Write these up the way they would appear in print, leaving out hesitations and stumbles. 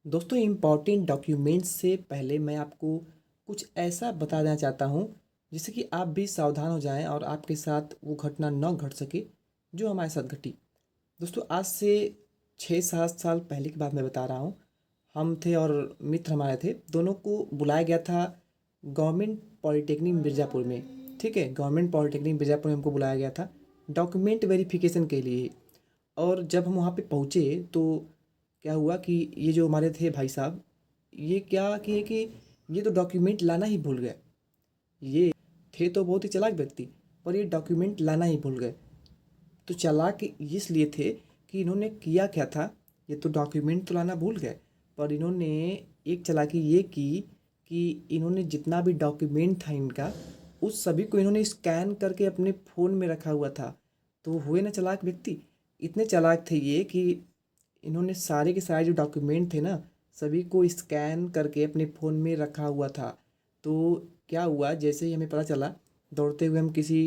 दोस्तों important documents से पहले मैं आपको कुछ ऐसा बता देना चाहता हूँ जिससे कि आप भी सावधान हो जाएं और आपके साथ वो घटना न घट सके जो हमारे साथ घटी। दोस्तों आज से 6-7 साल पहले की बात मैं बता रहा हूँ। हम थे और मित्र हमारे थे, दोनों को बुलाया गया था गवर्नमेंट पॉलिटेक्निक मिर्ज़ापुर में। ठीक है, गवर्नमेंट पॉलिटेक्निक मिर्ज़ापुर में हमको बुलाया गया था डॉक्यूमेंट वेरिफिकेशन के लिए। और जब हम वहाँ पे पहुँचे तो क्या हुआ कि ये जो हमारे थे भाई साहब, ये क्या किए कि ये तो डॉक्यूमेंट लाना ही भूल गए। ये थे तो बहुत ही चालाक व्यक्ति, पर ये डॉक्यूमेंट लाना ही भूल गए। तो चालाक इसलिए थे कि इन्होंने किया क्या था, ये तो डॉक्यूमेंट तो लाना भूल गए, पर इन्होंने एक चालाकी ये की कि इन्होंने जितना भी डॉक्यूमेंट था इनका, उस सभी को इन्होंने स्कैन करके अपने फ़ोन में रखा हुआ था। तो हुए ना चालाक व्यक्ति। इतने चालाक थे ये कि इन्होंने सारे के सारे जो डॉक्यूमेंट थे ना, सभी को स्कैन करके अपने फ़ोन में रखा हुआ था। तो क्या हुआ, जैसे ही हमें पता चला, दौड़ते हुए हम किसी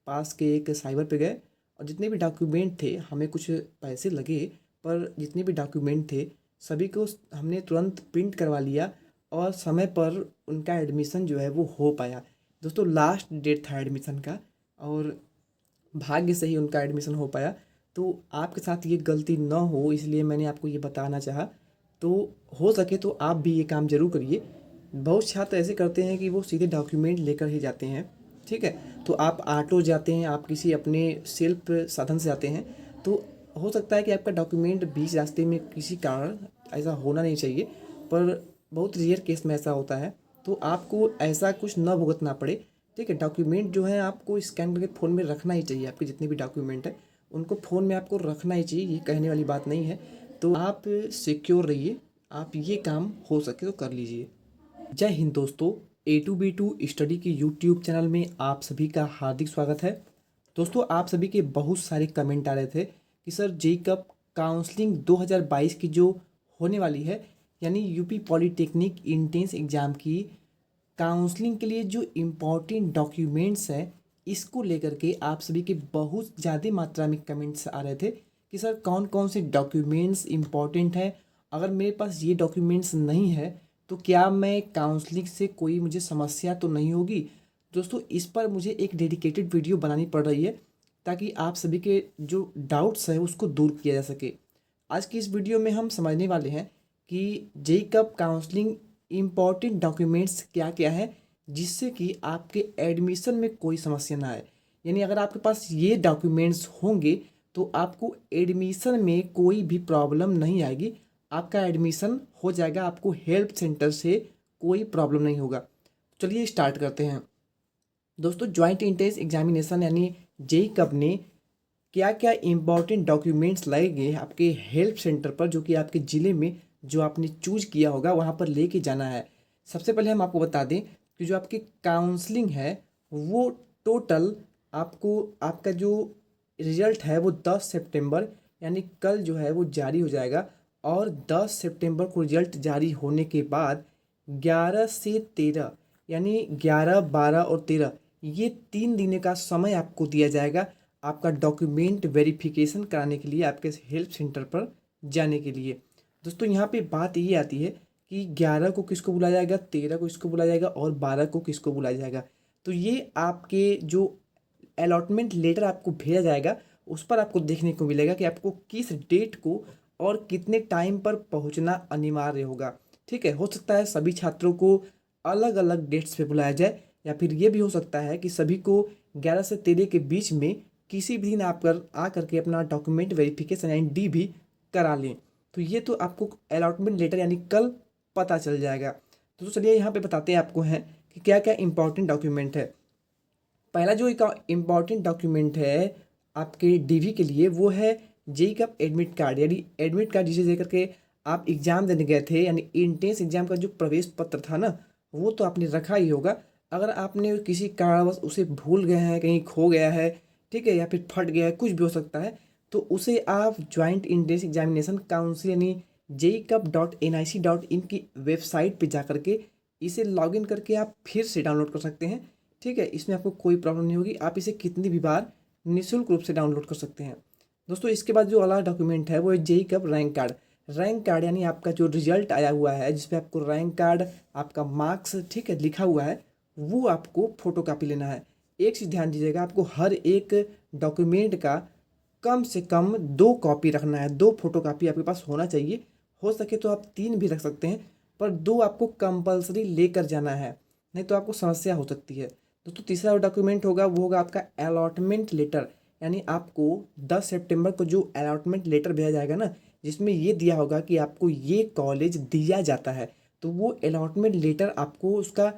पास के एक साइबर पे गए और जितने भी डॉक्यूमेंट थे, हमें कुछ पैसे लगे, पर जितने भी डॉक्यूमेंट थे सभी को हमने तुरंत प्रिंट करवा लिया और समय पर उनका एडमिशन जो है वो हो पाया। दोस्तों लास्ट डेट था एडमिशन का और भाग्य से ही उनका एडमिशन हो पाया। तो आपके साथ ये गलती ना हो इसलिए मैंने आपको ये बताना चाहा। तो हो सके तो आप भी ये काम ज़रूर करिए। बहुत छात्र ऐसे करते हैं कि वो सीधे डॉक्यूमेंट लेकर ही जाते हैं। ठीक है, तो आप ऑटो जाते हैं, आप किसी अपने सेल्फ साधन से जाते हैं, तो हो सकता है कि आपका डॉक्यूमेंट बीच रास्ते में किसी कारण, ऐसा होना नहीं चाहिए पर बहुत रेयर केस में ऐसा होता है, तो आपको ऐसा कुछ न भुगतना पड़े। ठीक है, डॉक्यूमेंट जो है आपको स्कैन करके फ़ोन में रखना ही चाहिए। आपके जितने भी डॉक्यूमेंट हैं उनको फ़ोन में आपको रखना ही चाहिए, ये कहने वाली बात नहीं है। तो आप सिक्योर रहिए, आप ये काम हो सके तो कर लीजिए। जय हिंद दोस्तों, A2B2 स्टडी के यूट्यूब चैनल में आप सभी का हार्दिक स्वागत है। दोस्तों आप सभी के बहुत सारे कमेंट आ रहे थे कि सर जेई कप काउंसलिंग 2022 की जो होने वाली है, यानी यूपी पॉलिटेक्निक इंट्रेंस एग्ज़ाम की काउंसलिंग के लिए जो इम्पोर्टेंट डॉक्यूमेंट्स हैं, इसको लेकर के आप सभी के बहुत ज़्यादा मात्रा में कमेंट्स आ रहे थे कि सर कौन कौन से डॉक्यूमेंट्स इम्पॉर्टेंट हैं, अगर मेरे पास ये डॉक्यूमेंट्स नहीं है तो क्या मैं काउंसलिंग से कोई मुझे समस्या तो नहीं होगी। दोस्तों इस पर मुझे एक डेडिकेटेड वीडियो बनानी पड़ रही है ताकि आप सभी के जो डाउट्स हैं उसको दूर किया जा सके। आज की इस वीडियो में हम समझने वाले हैं कि जेई कप काउंसलिंग इम्पॉर्टेंट डॉक्यूमेंट्स क्या क्या है जिससे कि आपके एडमिशन में कोई समस्या ना आए। यानी अगर आपके पास ये डॉक्यूमेंट्स होंगे तो आपको एडमिशन में कोई भी प्रॉब्लम नहीं आएगी, आपका एडमिशन हो जाएगा, आपको हेल्प सेंटर से कोई प्रॉब्लम नहीं होगा। चलिए स्टार्ट करते हैं। दोस्तों जॉइंट एंट्रेंस एग्जामिनेशन यानी जेई कप ने क्या क्या इम्पॉर्टेंट डॉक्यूमेंट्स लगेंगे आपके हेल्प सेंटर पर, जो कि आपके ज़िले में जो आपने चूज किया होगा वहाँ पर लेके जाना है। सबसे पहले हम आपको बता दें कि जो आपकी काउंसलिंग है वो टोटल आपको, आपका जो रिजल्ट है वो 10 सितंबर यानी कल जो है वो जारी हो जाएगा। और 10 सितंबर को रिजल्ट जारी होने के बाद 11 से 13 यानी 11, 12 और 13 ये 3 दिन का समय आपको दिया जाएगा आपका डॉक्यूमेंट वेरिफिकेशन कराने के लिए, आपके हेल्प सेंटर पर जाने के लिए। दोस्तों यहाँ पे बात ये आती है कि 11 को किसको बुलाया जाएगा, 13 को किसको बुलाया जाएगा और 12 को किसको बुलाया जाएगा। तो ये आपके जो अलॉटमेंट लेटर आपको भेजा जाएगा उस पर आपको देखने को मिलेगा कि आपको किस डेट को और कितने टाइम पर पहुंचना अनिवार्य होगा। ठीक है, हो सकता है सभी छात्रों को अलग अलग डेट्स पे बुलाया जाए, या फिर ये भी हो सकता है कि सभी को 11 से 13 के बीच में किसी भी दिन आप कर आ करके अपना डॉक्यूमेंट वेरिफिकेशन एंड डी भी करा लें। तो ये तो आपको अलॉटमेंट लेटर यानी कल पता चल जाएगा। तो चलिए यहाँ पे बताते हैं आपको हैं कि क्या क्या इंपॉर्टेंट डॉक्यूमेंट है। पहला जो एक इम्पॉर्टेंट डॉक्यूमेंट है आपके डीवी के लिए वो है जेई का एडमिट कार्ड, यानी एडमिट कार्ड जिसे लेकर के आप एग्ज़ाम देने गए थे, यानी इंट्रेंस एग्ज़ाम का जो प्रवेश पत्र था ना, वो तो आपने रखा ही होगा। अगर आपने किसी कारणवश उसे भूल गए हैं, कहीं खो गया है, ठीक है, या फिर फट गया है, कुछ भी हो सकता है, तो उसे आप ज्वाइंट इंट्रेंस एग्जामिनेशन काउंसिल यानी JEE.NIC.in की वेबसाइट पे जा करके इसे लॉगिन करके आप फिर से डाउनलोड कर सकते हैं। ठीक है, इसमें आपको कोई प्रॉब्लम नहीं होगी, आप इसे कितनी भी बार निःशुल्क रूप से डाउनलोड कर सकते हैं। दोस्तों इसके बाद जो अगला डॉक्यूमेंट है वो है जेई कप रैंक कार्ड। रैंक कार्ड यानी आपका जो रिजल्ट आया हुआ है जिस पे आपको रैंक कार्ड, आपका मार्क्स ठीक है लिखा हुआ है, वो आपको फोटोकॉपी लेना है। एक चीज़ ध्यान दीजिएगा, आपको हर एक डॉक्यूमेंट का कम से कम 2 कॉपी रखना है, 2 फोटोकॉपी आपके पास होना चाहिए। हो सके तो आप 3 भी रख सकते हैं, पर 2 आपको कंपलसरी लेकर जाना है, नहीं तो आपको समस्या हो सकती है। दोस्तों तीसरा डॉक्यूमेंट होगा वो होगा आपका अलॉटमेंट लेटर, यानी आपको 10 सितंबर को जो अलॉटमेंट लेटर भेजा जाएगा ना, जिसमें ये दिया होगा कि आपको ये कॉलेज दिया जाता है, तो वो अलॉटमेंट लेटर आपको उसका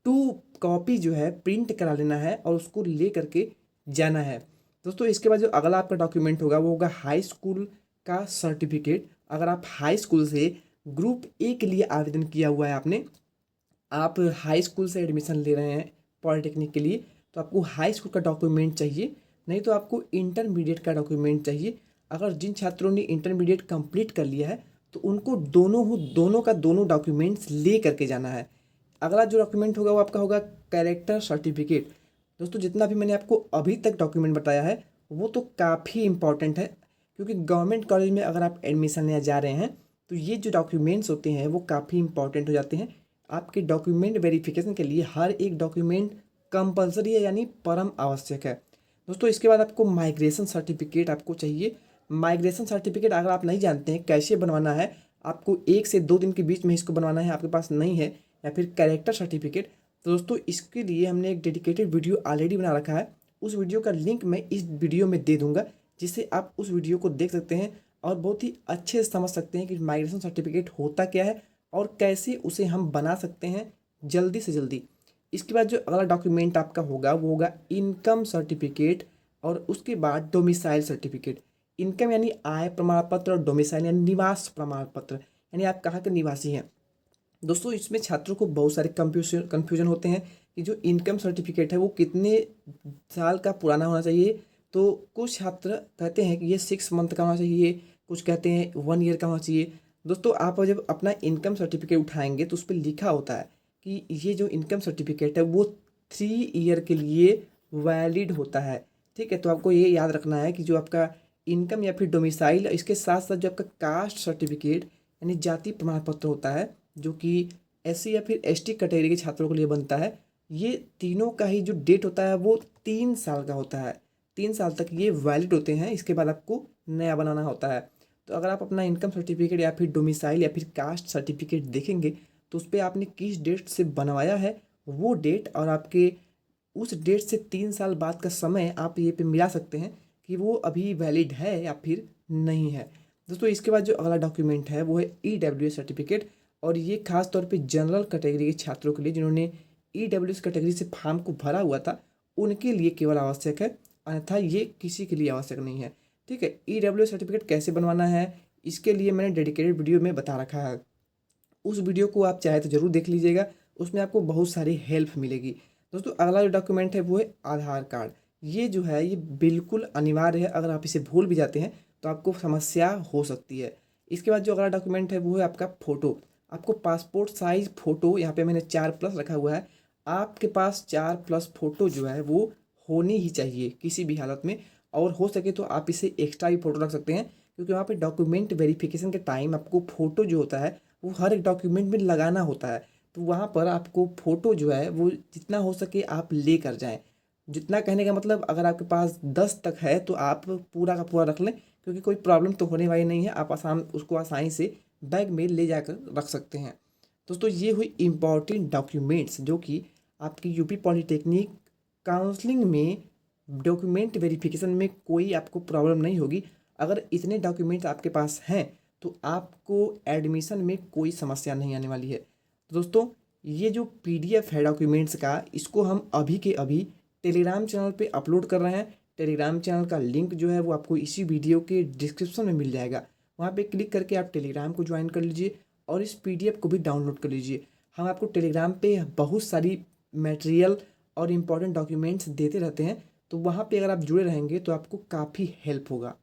2 कॉपी जो है प्रिंट करा लेना है और उसको ले करके जाना है। दोस्तों इसके बाद जो अगला आपका डॉक्यूमेंट होगा वो होगा हाई स्कूल का सर्टिफिकेट। अगर आप हाई स्कूल से ग्रुप ए के लिए आवेदन किया हुआ है आपने, आप हाई स्कूल से एडमिशन ले रहे हैं पॉलिटेक्निक के लिए, तो आपको हाई स्कूल का डॉक्यूमेंट चाहिए, नहीं तो आपको इंटरमीडिएट का डॉक्यूमेंट चाहिए। अगर जिन छात्रों ने इंटरमीडिएट कंप्लीट कर लिया है तो उनको दोनों डॉक्यूमेंट्स ले करके जाना है। अगला जो डॉक्यूमेंट होगा वो आपका होगा कैरेक्टर सर्टिफिकेट। दोस्तों जितना भी मैंने आपको अभी तक डॉक्यूमेंट बताया है वो तो काफ़ी इंपॉर्टेंट है, क्योंकि गवर्नमेंट कॉलेज में अगर आप एडमिशन लेने जा रहे हैं तो ये जो डॉक्यूमेंट्स होते हैं वो काफ़ी इंपॉर्टेंट हो जाते हैं। आपके डॉक्यूमेंट वेरिफिकेशन के लिए हर एक डॉक्यूमेंट कंपलसरी है, यानी परम आवश्यक है। दोस्तों इसके बाद आपको माइग्रेशन सर्टिफिकेट आपको चाहिए। माइग्रेशन सर्टिफिकेट अगर आप नहीं जानते हैं कैसे बनवाना है, आपको 1 से 2 दिन के बीच में इसको बनवाना है, आपके पास नहीं है, या फिर कैरेक्टर सर्टिफिकेट, तो दोस्तों इसके लिए हमने एक डेडिकेटेड वीडियो ऑलरेडी बना रखा है। उस वीडियो का लिंक मैं इस वीडियो में दे दूंगा, जिससे आप उस वीडियो को देख सकते हैं और बहुत ही अच्छे से समझ सकते हैं कि माइग्रेशन सर्टिफिकेट होता क्या है और कैसे उसे हम बना सकते हैं जल्दी से जल्दी। इसके बाद जो अगला डॉक्यूमेंट आपका होगा वो होगा इनकम सर्टिफिकेट, और उसके बाद डोमिसाइल सर्टिफिकेट। इनकम यानी आय प्रमाण पत्र, और डोमिसाइल यानी निवास प्रमाण पत्र, यानी आप कहाँ के निवासी हैं। दोस्तों इसमें छात्रों को बहुत सारे कन्फ्यूजन होते हैं कि जो इनकम सर्टिफिकेट है वो कितने साल का पुराना होना चाहिए। तो कुछ छात्र कहते हैं कि ये 6 मंथ का होना चाहिए, कुछ कहते हैं 1 ईयर का होना चाहिए। दोस्तों आप जब अपना इनकम सर्टिफिकेट उठाएंगे तो उस पर लिखा होता है कि ये जो इनकम सर्टिफिकेट है वो 3 ईयर के लिए वैलिड होता है। ठीक है, तो आपको ये याद रखना है कि जो आपका इनकम या फिर डोमिसाइल, इसके साथ साथ जो आपका कास्ट सर्टिफिकेट यानी जाति प्रमाण पत्र होता है, जो कि एससी या फिर एसटी कैटेगरी के छात्रों के लिए बनता है, ये तीनों का ही जो डेट होता है वो 3 साल का होता है। 3 साल तक ये वैलिड होते हैं, इसके बाद आपको नया बनाना होता है। तो अगर आप अपना इनकम सर्टिफिकेट या फिर डोमिसाइल या फिर कास्ट सर्टिफिकेट देखेंगे तो उस पर आपने किस डेट से बनवाया है वो डेट और आपके उस डेट से 3 साल बाद का समय आप ये पे मिला सकते हैं कि वो अभी वैलिड है या फिर नहीं है। दोस्तों इसके बाद जो अगला डॉक्यूमेंट है वो है ईडब्ल्यूएस सर्टिफिकेट, और ये खास तौर पे जनरल कैटेगरी के छात्रों के लिए जिन्होंने ईडब्ल्यूएस कैटेगरी से फॉर्म को भरा हुआ था उनके लिए केवल आवश्यक है, अन्यथा ये किसी के लिए आवश्यक नहीं है। ठीक है, ईडब्ल्यूएस सर्टिफिकेट कैसे बनवाना है इसके लिए मैंने डेडिकेटेड वीडियो में बता रखा है, उस वीडियो को आप चाहे तो ज़रूर देख लीजिएगा, उसमें आपको बहुत सारी हेल्प मिलेगी। दोस्तों अगला जो डॉक्यूमेंट है वो है आधार कार्ड। ये जो है ये बिल्कुल अनिवार्य है, अगर आप इसे भूल भी जाते हैं तो आपको समस्या हो सकती है। इसके बाद जो अगला डॉक्यूमेंट है वो है आपका फ़ोटो। आपको पासपोर्ट साइज़ फ़ोटो, यहाँ पे मैंने 4+ रखा हुआ है, आपके पास 4+ फ़ोटो जो है वो होनी ही चाहिए किसी भी हालत में, और हो सके तो आप इसे एक्स्ट्रा भी फ़ोटो रख सकते हैं, क्योंकि वहाँ पे डॉक्यूमेंट वेरिफिकेशन के टाइम आपको फ़ोटो जो होता है वो हर एक डॉक्यूमेंट में लगाना होता है। तो वहाँ पर आपको फ़ोटो जो है वो जितना हो सके आप ले कर जाएँ। जितना कहने का मतलब, अगर आपके पास 10 तक है तो आप पूरा का पूरा रख लें, क्योंकि कोई प्रॉब्लम तो होने वाली नहीं है, आप उसको आसानी से बैग में ले जाकर रख सकते हैं। दोस्तों ये हुई इम्पॉर्टेंट डॉक्यूमेंट्स जो कि आपकी यूपी पॉलिटेक्निक काउंसलिंग में डॉक्यूमेंट वेरिफिकेशन में कोई आपको प्रॉब्लम नहीं होगी। अगर इतने डॉक्यूमेंट्स आपके पास हैं तो आपको एडमिशन में कोई समस्या नहीं आने वाली है। तो दोस्तों ये जो पीडीएफ है डॉक्यूमेंट्स का, इसको हम अभी के अभी टेलीग्राम चैनल पे अपलोड कर रहे हैं। टेलीग्राम चैनल का लिंक जो है वो आपको इसी वीडियो के डिस्क्रिप्शन में मिल जाएगा, वहाँ पे क्लिक करके आप टेलीग्राम को ज्वाइन कर लीजिए और इस पीडीएफ को भी डाउनलोड कर लीजिए। हम आपको टेलीग्राम पे बहुत सारी मटेरियल और इम्पोर्टेंट डॉक्यूमेंट्स देते रहते हैं, तो वहाँ पे अगर आप जुड़े रहेंगे तो आपको काफ़ी हेल्प होगा।